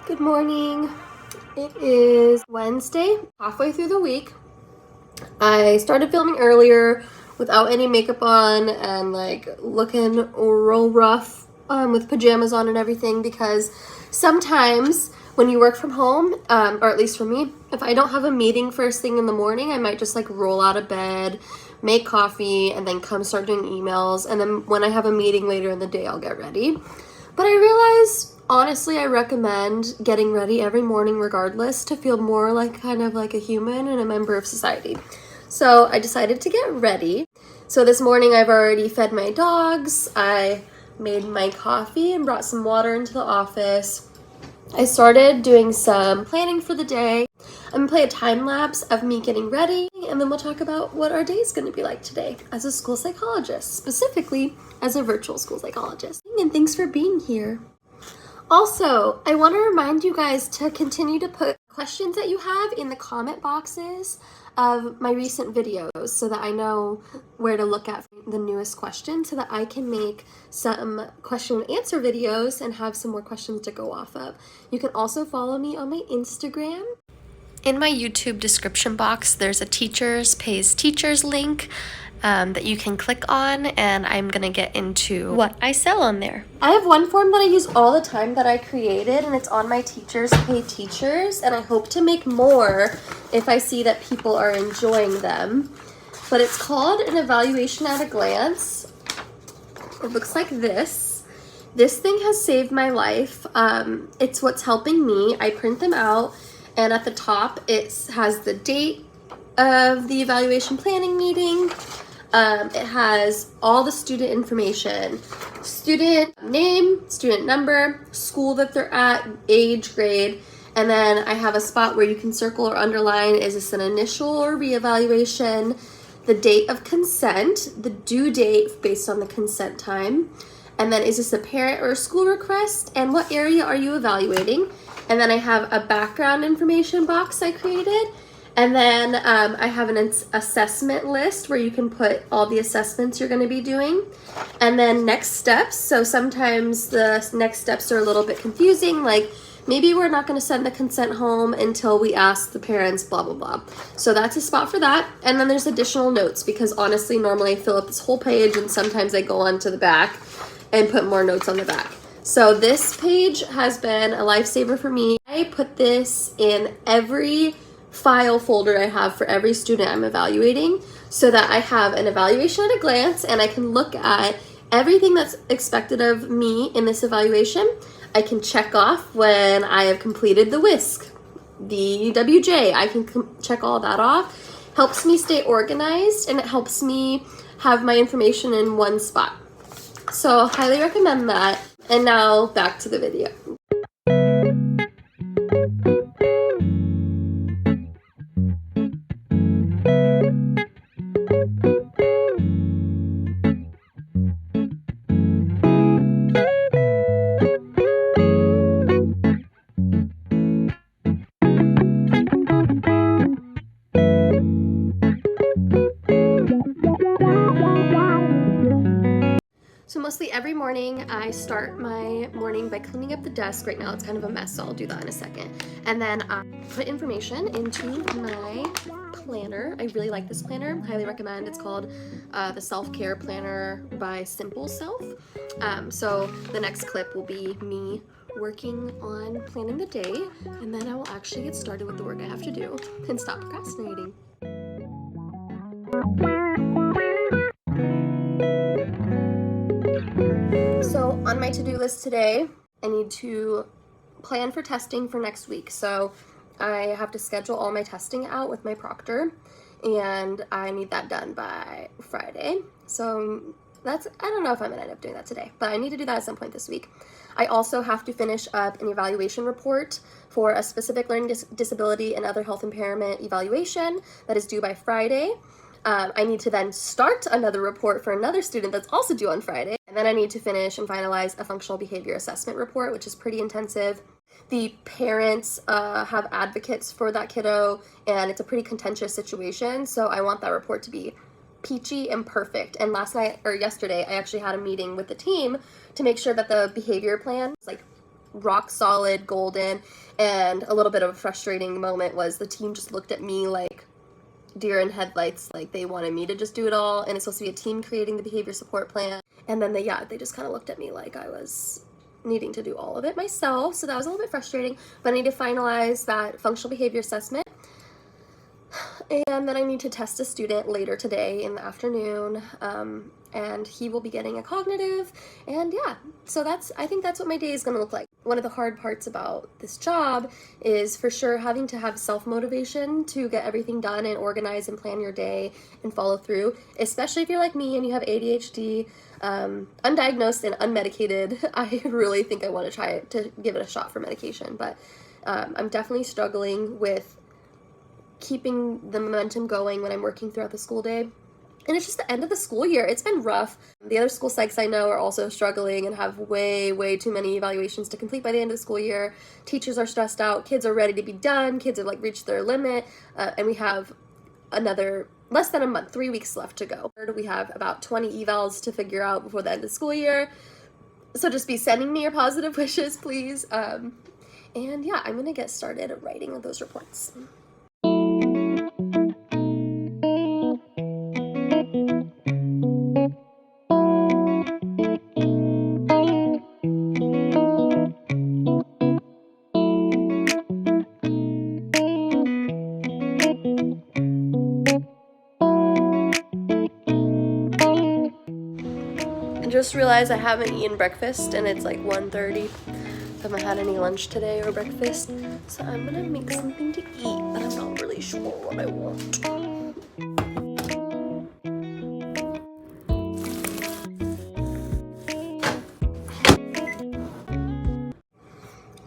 Good morning. It is Wednesday, halfway through the week. I started filming earlier without any makeup on and looking real rough with pajamas on and everything because sometimes when you work from home, or at least for me, if I don't have a meeting first thing in the morning, I might just roll out of bed, make coffee, and then come start doing emails. And then when I have a meeting later in the day, I'll get ready. But I realized, honestly, I recommend getting ready every morning regardless to feel more like a human and a member of society. So I decided to get ready. So this morning I've already fed my dogs. I made my coffee and brought some water into the office. I started doing some planning for the day. I'm gonna play a time lapse of me getting ready, and then we'll talk about what our day is gonna be like today as a school psychologist, specifically as a virtual school psychologist. And thanks for being here. Also, I want to remind you guys to continue to put questions that you have in the comment boxes of my recent videos so that I know where to look at the newest questions so that I can make some question and answer videos and have some more questions to go off of. You can also follow me on my Instagram. In my YouTube description box, there's a Teachers Pays Teachers link that you can click on, and I'm gonna get into what I sell on there. I have one form that I use all the time that I created, and it's on my Teachers Pay Teachers, and I hope to make more if I see that people are enjoying them. But it's called an evaluation at a glance. It looks like this. This thing has saved my life. It's what's helping me. I print them out, and at the top it has the date of the evaluation planning meeting. It has all the student information, student name, student number, school that they're at, age, grade, and then I have a spot where you can circle or underline, is this an initial or reevaluation, the date of consent, the due date based on the consent time, and then is this a parent or a school request, and what area are you evaluating? And then I have a background information box I created. And then I have an assessment list where you can put all the assessments you're going to be doing. And then next steps. So sometimes the next steps are a little bit confusing. Like maybe we're not going to send the consent home until we ask the parents, blah, blah, blah. So that's a spot for that. And then there's additional notes because honestly, normally I fill up this whole page and sometimes I go on to the back and put more notes on the back. So this page has been a lifesaver for me. I put this in every file folder I have for every student I'm evaluating so that I have an evaluation at a glance and I can look at everything that's expected of me in this evaluation. I can check off when I have completed the WISC, the WJ. I can check all that off. Helps me stay organized and it helps me have my information in one spot. So highly recommend that. And now back to the video. So mostly every morning I start my morning by cleaning up the desk. Right now it's kind of a mess, so I'll do that in a second. And then I put information into my planner. I really like this planner, highly recommend. It's called the Self-Care Planner by Simple Self. So the next clip will be me working on planning the day, and then I will actually get started with the work I have to do and stop procrastinating. So on my to-do list today, I need to plan for testing for next week. So I have to schedule all my testing out with my proctor, and I need that done by Friday. So I don't know if I'm gonna end up doing that today, but I need to do that at some point this week. I also have to finish up an evaluation report for a specific learning disability and other health impairment evaluation that is due by Friday. I need to then start another report for another student that's also due on Friday. And then I need to finish and finalize a functional behavior assessment report, which is pretty intensive. The parents have advocates for that kiddo, and it's a pretty contentious situation. So I want that report to be peachy and perfect. And yesterday, I actually had a meeting with the team to make sure that the behavior plan is rock solid, golden. And a little bit of a frustrating moment was the team just looked at me like deer in headlights, like they wanted me to just do it all, and it's supposed to be a team creating the behavior support plan. And then they just kind of looked at me like I was needing to do all of it myself. So that was a little bit frustrating, but I need to finalize that functional behavior assessment. And then I need to test a student later today in the afternoon, and he will be getting a cognitive, and so I think that's what my day is going to look like. One of the hard parts about this job is for sure having to have self-motivation to get everything done and organize and plan your day and follow through, especially if you're like me and you have ADHD, undiagnosed and unmedicated. I really think I want to try to give it a shot for medication, but I'm definitely struggling with keeping the momentum going when I'm working throughout the school day. And it's just the end of the school year. It's been rough. The other school psychs I know are also struggling and have way too many evaluations to complete by the end of the school year. Teachers are stressed out. Kids are ready to be done. Kids have reached their limit. And we have another less than a month, 3 weeks left to go. We have about 20 evals to figure out before the end of the school year. So just be sending me your positive wishes, please. And I'm going to get started writing those reports. I just realized I haven't eaten breakfast and it's like 1:30. I haven't had any lunch today or breakfast, so I'm gonna make something to eat, but I'm not really sure what I want.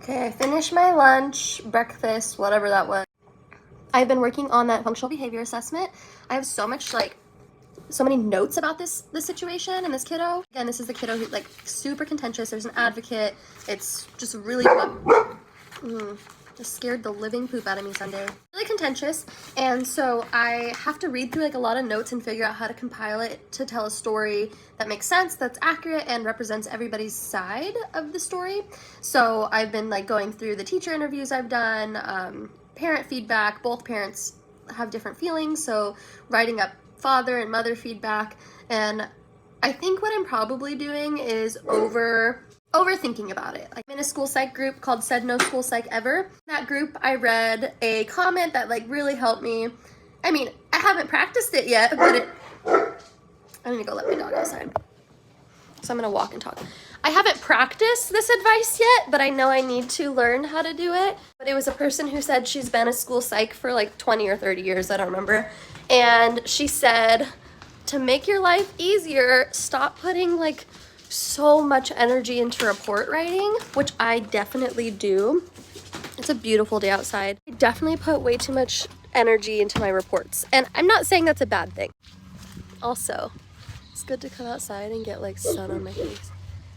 Okay, I finished my lunch, breakfast, whatever that was. I've been working on that functional behavior assessment. I have so many notes about this situation and this kiddo. Again, this is the kiddo who's super contentious. There's an advocate. It's just really just scared the living poop out of me Sunday. Really contentious, and so I have to read through a lot of notes and figure out how to compile it to tell a story that makes sense, that's accurate, and represents everybody's side of the story. So I've been going through the teacher interviews I've done, parent feedback. Both parents have different feelings, so writing up father and mother feedback. And I think what I'm probably doing is overthinking about it. I'm in a school psych group called Said No School Psych Ever. In that group, I read a comment that really helped me. I mean, I haven't practiced it yet, but I'm gonna go let my dog outside. So I'm gonna walk and talk. I haven't practiced this advice yet, but I know I need to learn how to do it. But it was a person who said she's been a school psych for 20 or 30 years, I don't remember. And she said, to make your life easier, stop putting so much energy into report writing, which I definitely do. It's a beautiful day outside. I definitely put way too much energy into my reports. And I'm not saying that's a bad thing. Also, it's good to come outside and get sun on my face.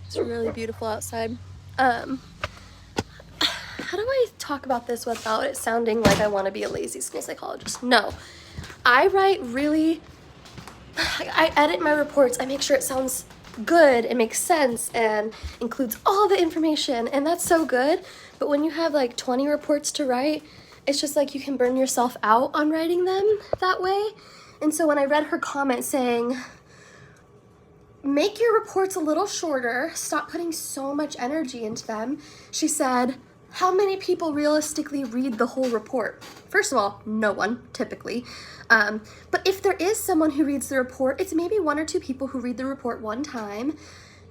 It's really beautiful outside. How do I talk about this without it sounding like I want to be a lazy school psychologist? No. I edit my reports. I make sure it sounds good, it makes sense, and includes all the information, and that's so good. But when you have 20 reports to write, it's just you can burn yourself out on writing them that way. And so when I read her comment saying, make your reports a little shorter, stop putting so much energy into them, she said, how many people realistically read the whole report? First of all, no one, typically. But if there is someone who reads the report, it's maybe 1 or 2 people who read the report one time.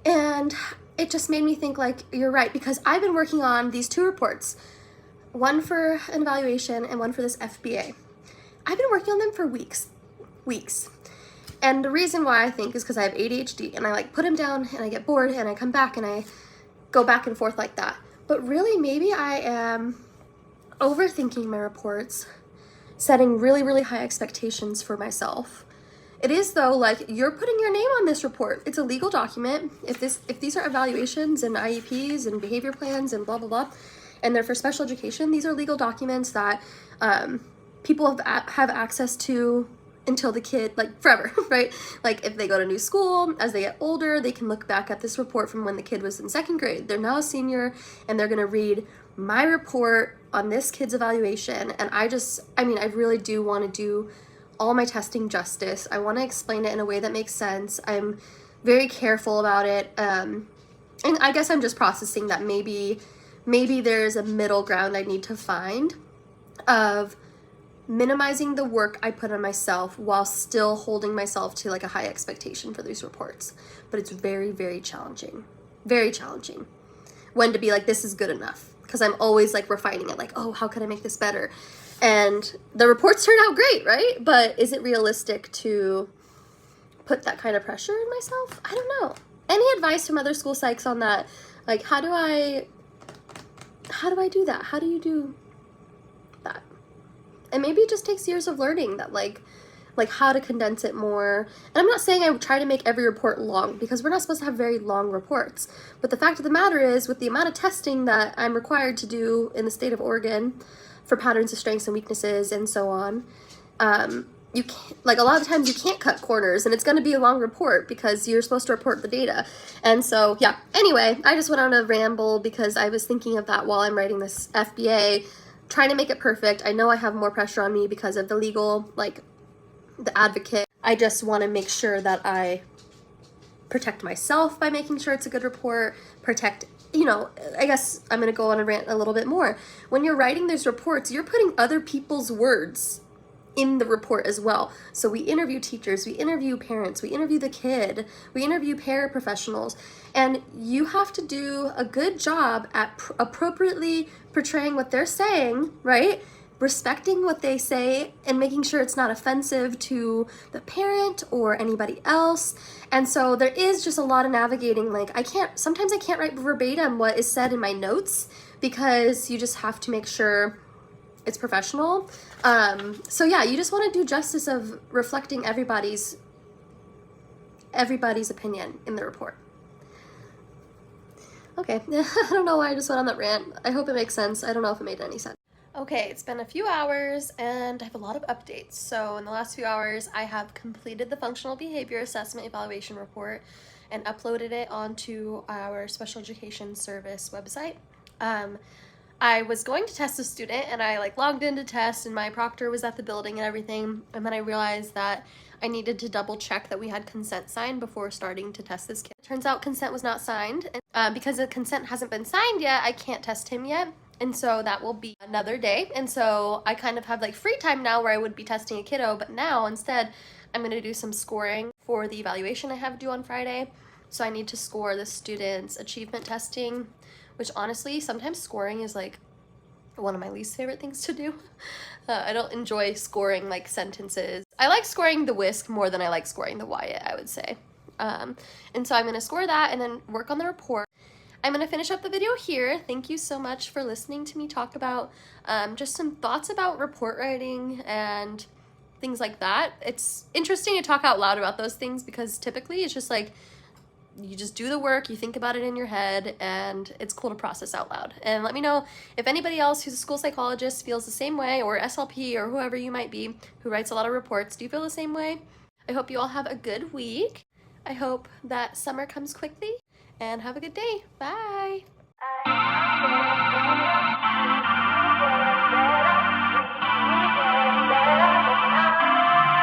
And it just made me think you're right, because I've been working on these 2 reports, one for an evaluation and one for this FBA. I've been working on them for weeks. And the reason why I think is because I have ADHD, and I put them down and I get bored and I come back and I go back and forth like that. But really, maybe I am overthinking my reports, setting really high expectations for myself. It is though, you're putting your name on this report. It's a legal document. If these are evaluations and IEPs and behavior plans and blah, blah, blah, and they're for special education, these are legal documents that people have access to until the kid, like forever, right? Like if they go to new school, as they get older, they can look back at this report from when the kid was in 2nd grade. They're now a senior and they're gonna read my report on this kid's evaluation. And I really do wanna do all my testing justice. I wanna explain it in a way that makes sense. I'm very careful about it. And I guess I'm just processing that maybe there's a middle ground I need to find of minimizing the work I put on myself while still holding myself to like a high expectation for these reports. But it's very, very challenging when to be like, this is good enough, because I'm always like refining it, like, oh, how can I make this better? And the reports turn out great, right? But is it realistic to put that kind of pressure on myself? I don't know. Any advice from other school psychs on that? Like, how do I do that? How do you do that? And maybe it just takes years of learning that like how to condense it more. And I'm not saying I would try to make every report long, because we're not supposed to have very long reports. But the fact of the matter is, with the amount of testing that I'm required to do in the state of Oregon for patterns of strengths and weaknesses and so on, you can't, like a lot of times you can't cut corners, and it's going to be a long report because you're supposed to report the data. And so, yeah, anyway, I just went on a ramble because I was thinking of that while I'm writing this FBA, trying to make it perfect. I know I have more pressure on me because of the legal, like the advocate. I just want to make sure that I protect myself by making sure it's a good report, protect, I guess I'm going to go on a rant a little bit more. When you're writing these reports, you're putting other people's words in the report as well. So we interview teachers, we interview parents, we interview the kid, we interview paraprofessionals, and you have to do a good job at appropriately portraying what they're saying, right? Respecting what they say and making sure it's not offensive to the parent or anybody else. And so there is just a lot of navigating. Like sometimes I can't write verbatim what is said in my notes, because you just have to make sure it's professional. So yeah, you just want to do justice of reflecting everybody's opinion in the report. Okay, I don't know why I just went on that rant. I hope it makes sense. I don't know if it made any sense. Okay, it's been a few hours and I have a lot of updates. So in the last few hours, I have completed the functional behavior assessment evaluation report and uploaded it onto our special education service website. I was going to test a student and I logged in to test, and my proctor was at the building and everything. And then I realized that I needed to double check that we had consent signed before starting to test this kid. Turns out consent was not signed. And because the consent hasn't been signed yet, I can't test him yet. And so that will be another day. And so I kind of have free time now where I would be testing a kiddo, but now instead I'm going to do some scoring for the evaluation I have due on Friday. So I need to score the students' achievement testing, which honestly, sometimes scoring is one of my least favorite things to do. I don't enjoy scoring sentences. I like scoring the whisk more than I like scoring the Wyatt, I would say. And so I'm going to score that and then work on the report. I'm going to finish up the video here. Thank you so much for listening to me talk about just some thoughts about report writing and things like that. It's interesting to talk out loud about those things because typically it's just you just do the work, you think about it in your head, and it's cool to process out loud. And let me know if anybody else who's a school psychologist feels the same way, or SLP, or whoever you might be who writes a lot of reports. Do you feel the same way? I hope you all have a good week. I hope that summer comes quickly, and have a good day. Bye.